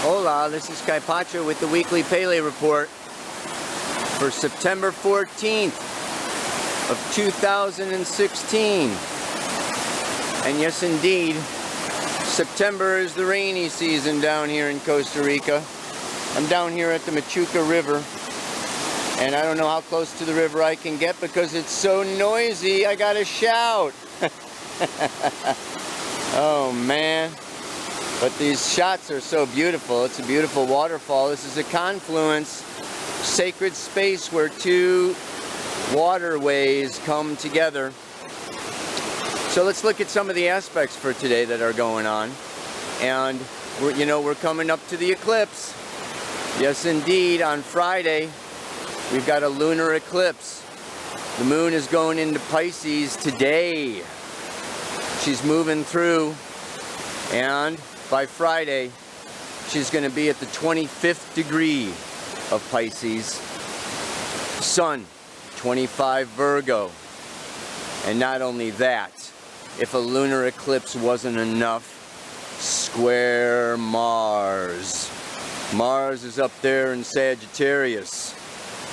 Hola, this is Kai Pacho with the weekly Pele report for September 14th of 2016. And yes, indeed, September is the rainy season down here in Costa Rica. I'm down here at the Machuca River, and I don't know how close to the river I can get because it's so noisy. I gotta shout. Oh man. But these shots are so beautiful. It's a beautiful waterfall. This is a confluence, sacred space where two waterways come together. So let's look at some of the aspects for today that are going on. And we're coming up to the eclipse. Yes, indeed, on Friday, we've got a lunar eclipse. The moon is going into Pisces today. She's moving through, and by Friday, she's going to be at the 25th degree of Pisces. Sun, 25 Virgo. And not only that, if a lunar eclipse wasn't enough, square Mars. Mars is up there in Sagittarius,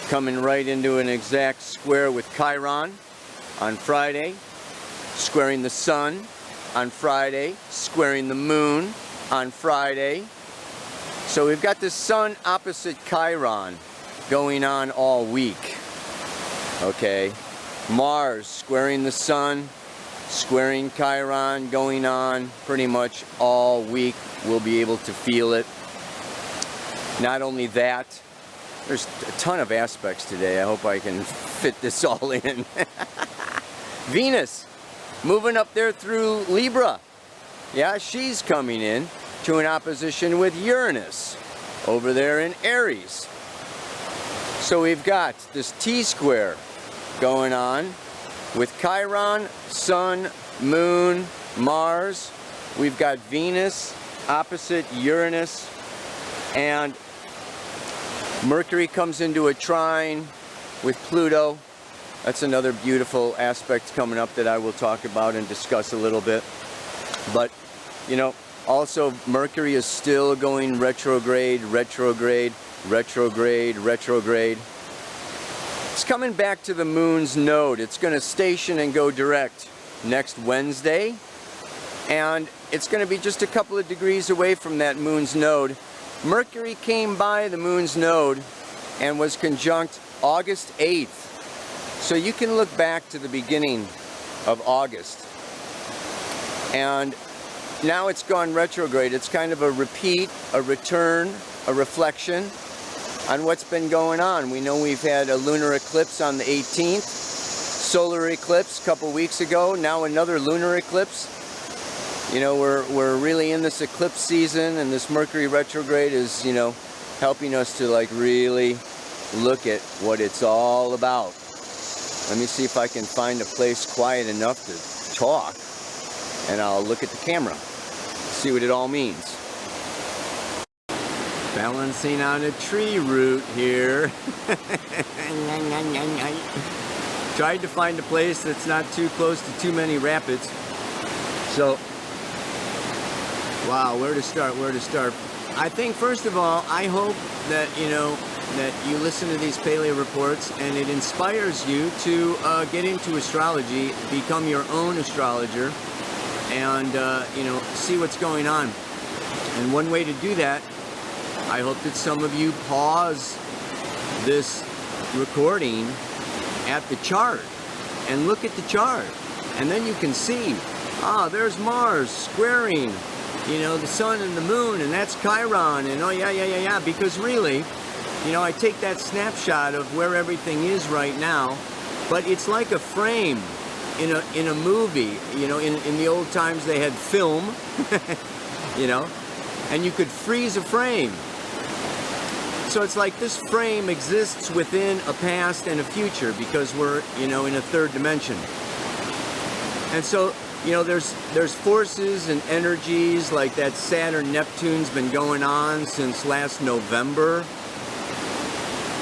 coming right into an exact square with Chiron on Friday, squaring the Sun on Friday, squaring the Moon on Friday. So we've got the Sun opposite Chiron going on all week. Okay, Mars squaring the Sun, squaring Chiron, going on pretty much all week. We'll be able to feel it. Not only that, there's a ton of aspects today. I hope I can fit this all in. Venus, moving up there through Libra. Yeah, she's coming in to an opposition with Uranus over there in Aries. So we've got this T-square going on with Chiron, Sun, Moon, Mars. We've got Venus opposite Uranus, and Mercury comes into a trine with Pluto. That's another beautiful aspect coming up that I will talk about and discuss a little bit. But, also Mercury is still going retrograde, retrograde, retrograde, retrograde. It's coming back to the moon's node. It's going to station and go direct next Wednesday. And it's going to be just a couple of degrees away from that moon's node. Mercury came by the moon's node and was conjunct August 8th. So you can look back to the beginning of August. And now it's gone retrograde. It's kind of a repeat, a return, a reflection on what's been going on. We know we've had a lunar eclipse on the 18th, solar eclipse a couple weeks ago, now another lunar eclipse. We're really in this eclipse season, and this Mercury retrograde is, helping us to really look at what it's all about. Let me see if I can find a place quiet enough to talk, and I'll look at the camera, see what it all means. Balancing on a tree root here. Tried to find a place that's not too close to too many rapids. So, wow, where to start? I think, first of all, I hope that, that you listen to these paleo reports and it inspires you to get into astrology, become your own astrologer, and, see what's going on. And one way to do that, I hope that some of you pause this recording at the chart and look at the chart. And then you can see, there's Mars squaring, the Sun and the Moon, and that's Chiron, and because really, I take that snapshot of where everything is right now, but it's like a frame in a movie. In the old times they had film, and you could freeze a frame. So it's like this frame exists within a past and a future because we're, in a third dimension. And so, there's forces and energies like that Saturn-Neptune's been going on since last November,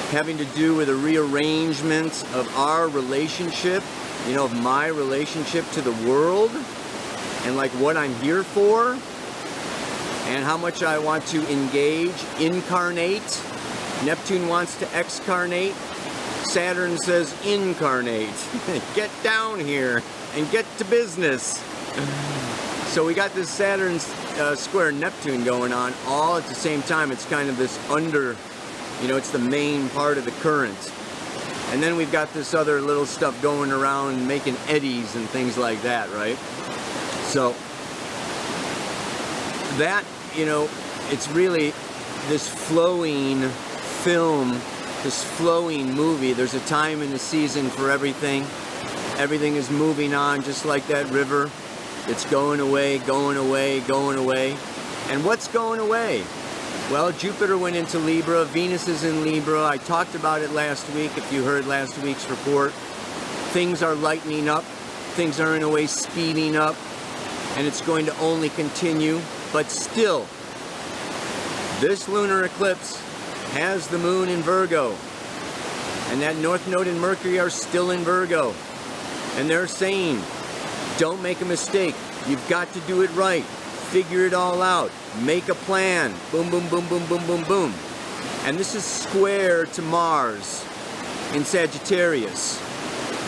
having to do with a rearrangement of our relationship, of my relationship to the world, and like what I'm here for. and how much I want to engage, incarnate. Neptune wants to excarnate. Saturn says incarnate. Get down here and get to business. So we got this Saturn square Neptune going on all at the same time. It's kind of this it's the main part of the current. And then we've got this other little stuff going around making eddies and things like that, right? So that, it's really this flowing film, this flowing movie. There's a time in the season for everything. Everything is moving on just like that river. It's going away, going away, going away. And what's going away? Well, Jupiter went into Libra, Venus is in Libra. I talked about it last week, if you heard last week's report. Things are lightening up. Things are in a way speeding up. And it's going to only continue. But still, this lunar eclipse has the moon in Virgo. And that North Node and Mercury are still in Virgo. And they're saying, don't make a mistake. You've got to do it right. Figure it all out. Make a plan. Boom, boom, boom, boom, boom, boom, boom. And this is square to Mars in Sagittarius,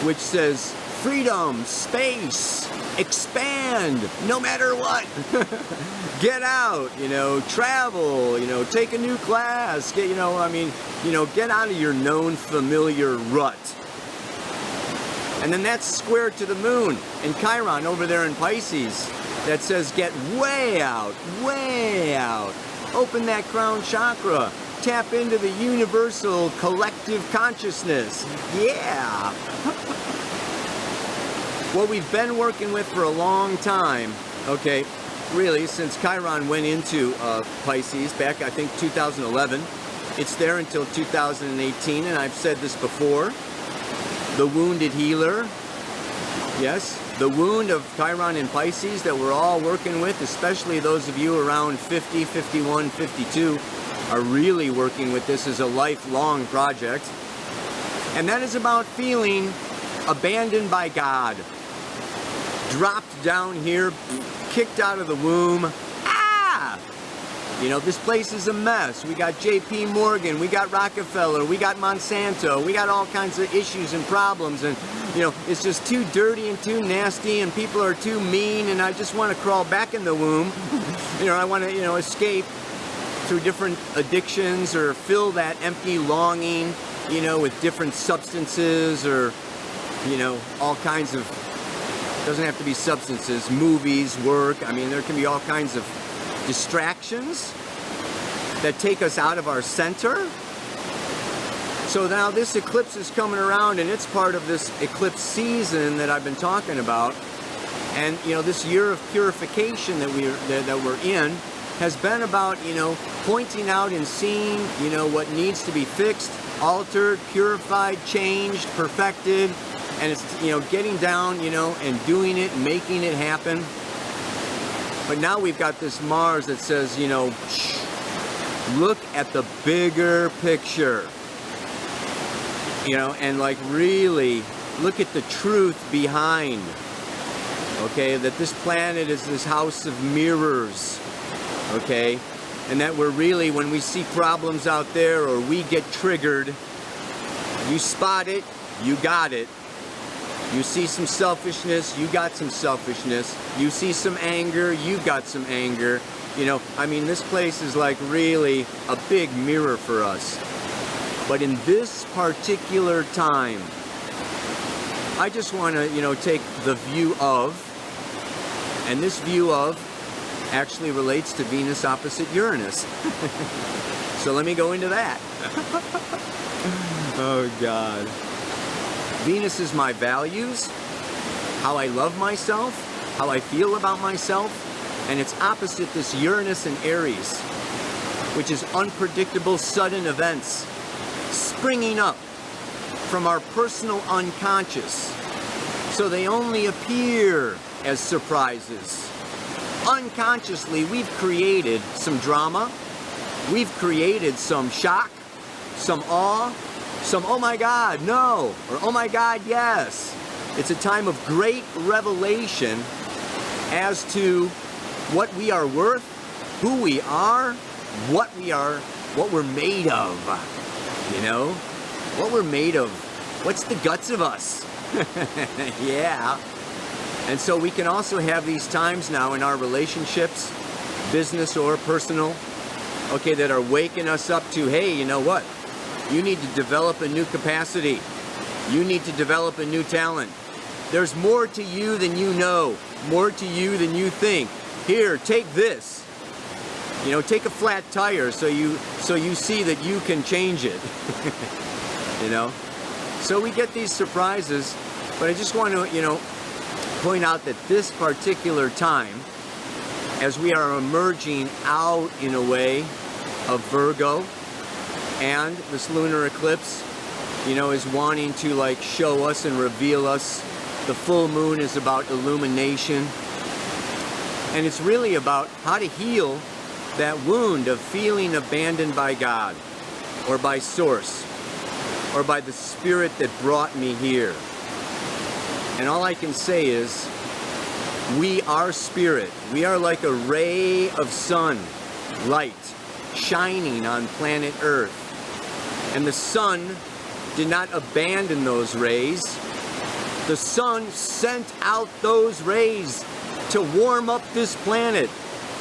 which says freedom, space, expand, no matter what. Get out, travel, take a new class, get out of your known familiar rut. And then that's square to the moon in Chiron over there in Pisces that says get way out, way out. Open that crown chakra. Tap into the universal collective consciousness. Yeah. What we've been working with for a long time, okay, really since Chiron went into Pisces back, I think, 2011. It's there until 2018, and I've said this before. The wounded healer, yes, the wound of Chiron in Pisces that we're all working with, especially those of you around 50, 51, 52, are really working with this as a lifelong project. And that is about feeling abandoned by God. Dropped down here, kicked out of the womb. This place is a mess. We got J.P. Morgan, we got Rockefeller, we got Monsanto, we got all kinds of issues and problems, and it's just too dirty and too nasty, and people are too mean, and I just want to crawl back in the womb. I want to escape through different addictions or fill that empty longing, with different substances or all kinds of, doesn't have to be substances, movies, work. There can be all kinds of distractions that take us out of our center. So now this eclipse is coming around, and it's part of this eclipse season that I've been talking about. And this year of purification that we're in has been about pointing out and seeing what needs to be fixed, altered, purified, changed, perfected, and it's getting down and doing it, making it happen. But now we've got this Mars that says, look at the bigger picture. And like really look at the truth behind. Okay, that this planet is this house of mirrors. Okay, and that we're really, when we see problems out there or we get triggered, you spot it, you got it. You see some selfishness, you got some selfishness. You see some anger, you got some anger. This place is like really a big mirror for us. But in this particular time, I just want to, take the view of, and this view of actually relates to Venus opposite Uranus. So let me go into that. Oh God. Venus is my values, how I love myself, how I feel about myself, and it's opposite this Uranus and Aries, which is unpredictable, sudden events springing up from our personal unconscious. So they only appear as surprises. Unconsciously, we've created some drama, we've created some shock, some awe, some oh my God, no, or oh my God, yes. It's a time of great revelation as to what we are worth, who we are, what we're made of, you know, what we're made of, what's the guts of us. Yeah. And so we can also have these times now in our relationships, business or personal, okay, that are waking us up to, hey, you know what? You need to develop a new capacity. You need to develop a new talent. There's more to you than you know, more to you than you think. Here, take this. You know, take a flat tire so you see that you can change it. You know? So we get these surprises, but I just want to, you know, point out that this particular time, as we are emerging out in a way of Virgo, and this lunar eclipse, you know, is wanting to like show us and reveal us. The full moon is about illumination, and it's really about how to heal that wound of feeling abandoned by God, or by Source, or by the Spirit that brought me here. And all I can say is, we are spirit. We are like a ray of sun, light, shining on planet Earth. And the sun did not abandon those rays. The sun sent out those rays to warm up this planet,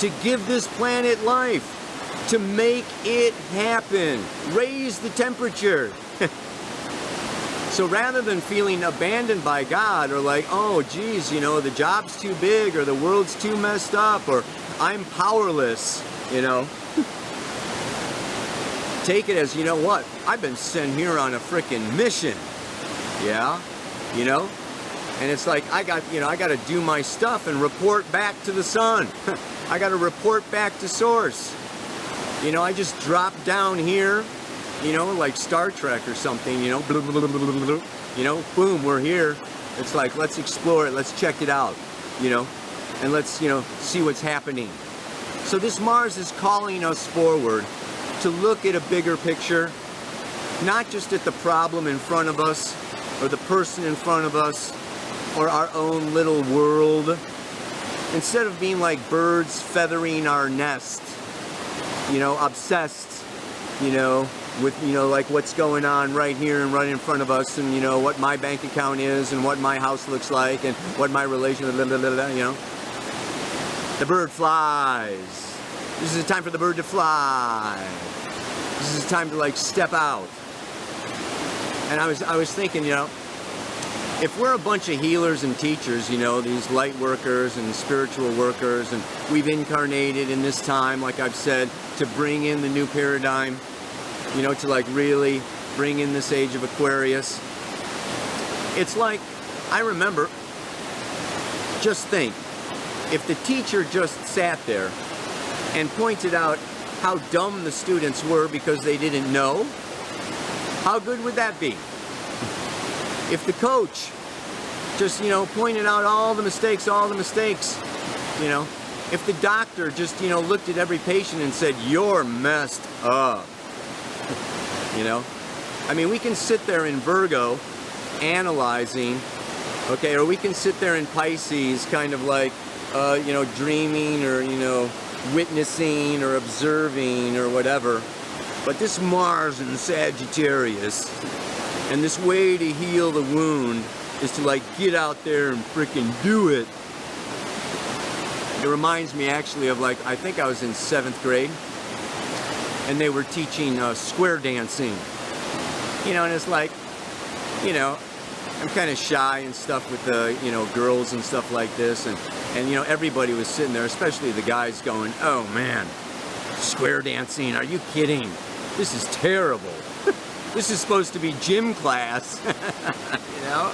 to give this planet life, to make it happen, raise the temperature. So rather than feeling abandoned by God, or like, oh geez, you know, the job's too big, or the world's too messed up, or I'm powerless, you know, take it as, you know what, I've been sent here on a freaking mission. Yeah, you know, and it's like I got to do my stuff and report back to the sun. I got to report back to Source. You know, I just dropped down here, you know, like Star Trek or something, you know, blah, blah, blah, blah, blah, blah. You know, boom, we're here. It's like, let's explore it, let's check it out, you know, and let's, you know, see what's happening. So this Mars is calling us forward to look at a bigger picture, not just at the problem in front of us, or the person in front of us, or our own little world. Instead of being like birds feathering our nest, you know, obsessed, you know, with, you know, like what's going on right here and right in front of us, and, you know, what my bank account is, and what my house looks like, and what my relation, blah, blah, blah, blah, you know. The bird flies. This is the time for the bird to fly. This is the time to like step out. And I was thinking, you know, if we're a bunch of healers and teachers, you know, these light workers and spiritual workers, and we've incarnated in this time, like I've said, to bring in the new paradigm, you know, to like really bring in this age of Aquarius. It's like, I remember, just think, if the teacher just sat there and pointed out how dumb the students were because they didn't know, how good would that be? If the coach just, you know, pointed out all the mistakes, you know, if the doctor just, you know, looked at every patient and said, you're messed up, you know, I mean, we can sit there in Virgo analyzing, okay, or we can sit there in Pisces kind of like, you know, dreaming, or, you know, witnessing or observing or whatever. But this Mars in Sagittarius, and this way to heal the wound is to like get out there and freaking do it. It reminds me actually of, like, I think I was in 7th grade, and they were teaching square dancing. You know, and it's like, you know, I'm kind of shy and stuff with the, you know, girls and stuff like this, and you know, everybody was sitting there, especially the guys, going, oh man, square dancing, are you kidding? This is terrible. This is supposed to be gym class. You know?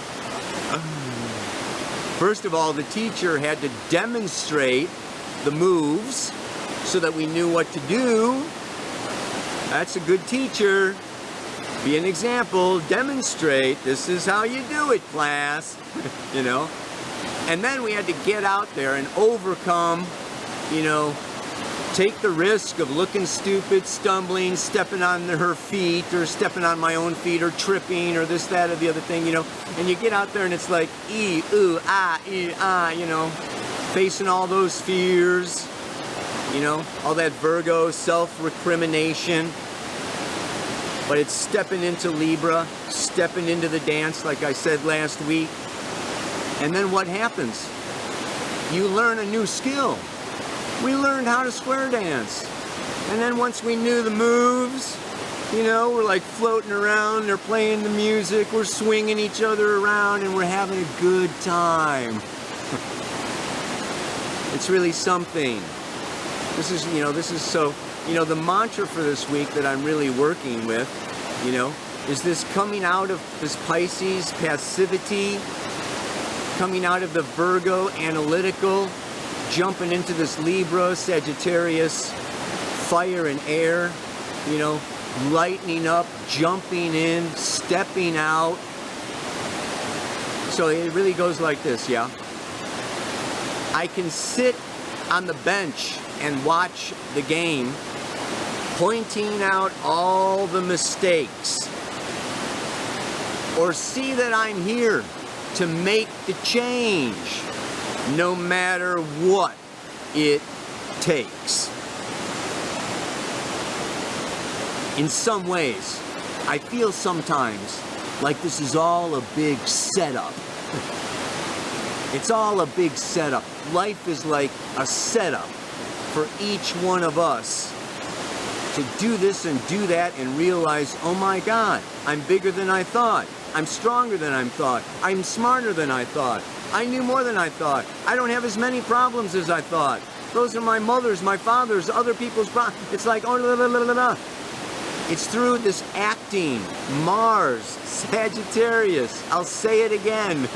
First of all, the teacher had to demonstrate the moves so that we knew what to do. That's a good teacher. Be an example, demonstrate, this is how you do it, class. You know? And then we had to get out there and overcome, you know, take the risk of looking stupid, stumbling, stepping on her feet, or stepping on my own feet, or tripping, or this, that, or the other thing, you know. And you get out there and it's like, you know, facing all those fears. You know, all that Virgo self-recrimination. But it's stepping into Libra, stepping into the dance, like I said last week. And then what happens? You learn a new skill. We learned how to square dance. And then once we knew the moves, you know, we're like floating around, they're playing the music, we're swinging each other around, and we're having a good time. It's really something. This is so, the mantra for this week that I'm really working with, is this coming out of this Pisces passivity, coming out of the Virgo analytical, jumping into this Libra, Sagittarius, fire and air, lightening up, jumping in, stepping out. So it really goes like this, yeah? I can sit on the bench and watch the game, pointing out all the mistakes, or see that I'm here to make the change, no matter what it takes. In some ways, I feel sometimes like this is all a big setup. It's all a big setup. Life is like a setup for each one of us to do this and do that and realize, oh my God, I'm bigger than I thought. I'm stronger than I thought. I'm smarter than I thought. I knew more than I thought. I don't have as many problems as I thought. Those are my mother's, my father's, other people's problems. It's like, oh, la, la, la, la, la. It's through this acting, Mars, Sagittarius, I'll say it again,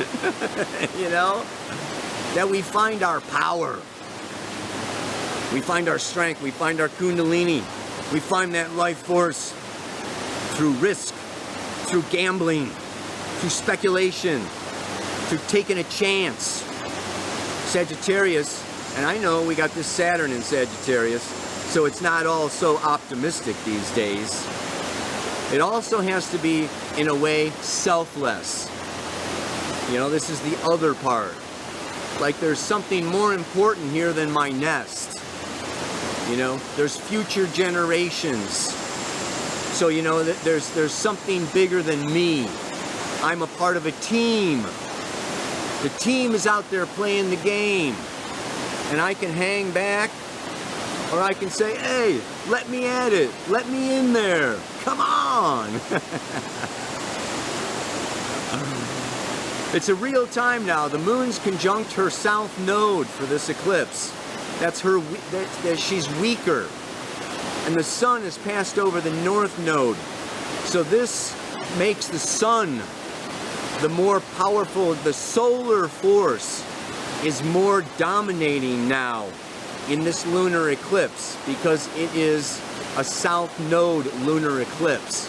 that we find our power. We find our strength, we find our kundalini, we find that life force through risk, through gambling, through speculation, through taking a chance. Sagittarius, and I know we got this Saturn in Sagittarius, so it's not all so optimistic these days. It also has to be, in a way, selfless. This is the other part. Like there's something more important here than my nest. There's future generations. So, there's something bigger than me. I'm a part of a team. The team is out there playing the game. And I can hang back, or I can say, hey, let me at it. Let me in there. Come on. It's a real time now. The moon's conjunct her south node for this eclipse. That's she's weaker. And the sun has passed over the north node. So this makes the sun the more powerful. The solar force is more dominating now in this lunar eclipse because it is a south node lunar eclipse.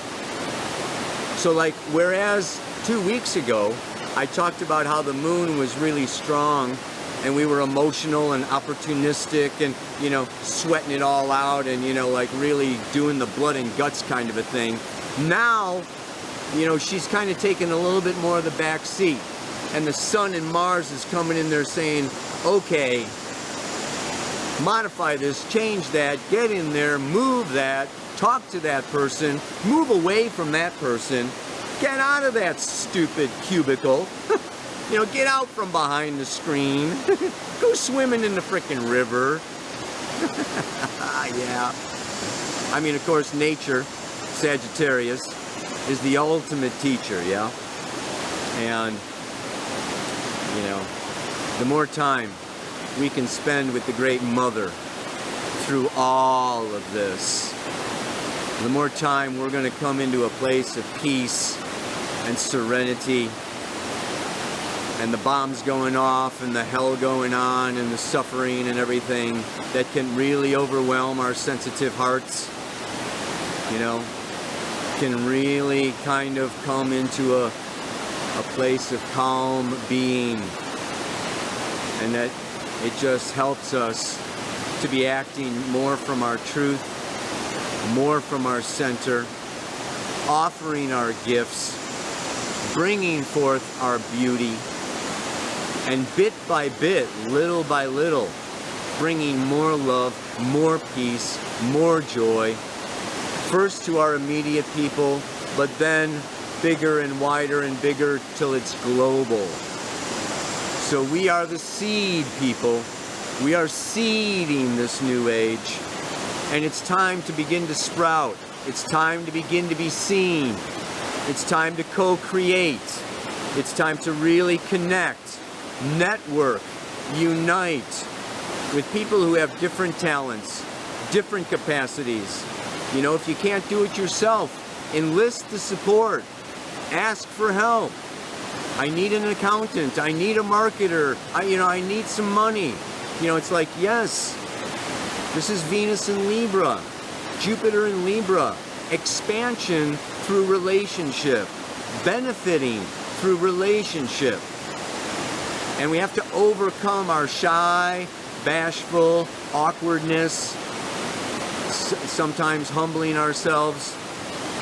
So like, whereas 2 weeks ago, I talked about how the moon was really strong and we were emotional and opportunistic and, sweating it all out and, like really doing the blood and guts kind of a thing. Now, she's kind of taking a little bit more of the back seat. And the sun and Mars is coming in there saying, okay, modify this, change that, get in there, move that, talk to that person, move away from that person, get out of that stupid cubicle, get out from behind the screen, go swimming in the frickin' river. Yeah. I mean, of course, nature, Sagittarius, is the ultimate teacher, yeah? And, the more time we can spend with the Great Mother through all of this, the more time we're going to come into a place of peace and serenity, and the bombs going off and the hell going on and the suffering and everything that can really overwhelm our sensitive hearts, can really kind of come into a place of calm being, and that it just helps us to be acting more from our truth, more from our center, offering our gifts, bringing forth our beauty, and bit by bit, little by little, bringing more love, more peace, more joy, first to our immediate people, but then bigger and wider and bigger till it's global. So we are the seed, people. We are seeding this new age, and it's time to begin to sprout. It's time to begin to be seen. It's time to co-create. It's time to really connect, network, unite with people who have different talents, different capacities. You know, if you can't do it yourself, enlist the support. Ask for help. I need an accountant. I need a marketer. I need some money. You know, it's like, yes, this is Venus in Libra, Jupiter in Libra, expansion through relationship, benefiting through relationship. And we have to overcome our shy, bashful, awkwardness, sometimes humbling ourselves,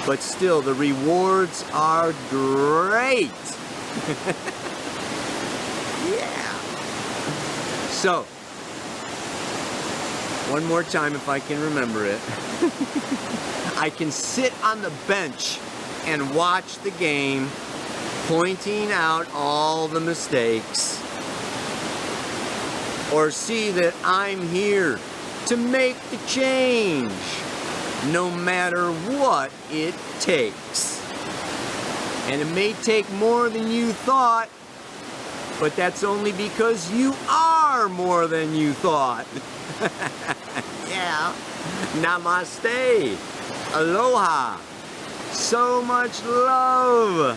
but still the rewards are great. Yeah. So, one more time if I can remember it. I can sit on the bench and watch the game, pointing out all the mistakes, or see that I'm here to make the change, no matter what it takes. And it may take more than you thought, but that's only because you are more than you thought. Yeah. Namaste. Aloha. So much love.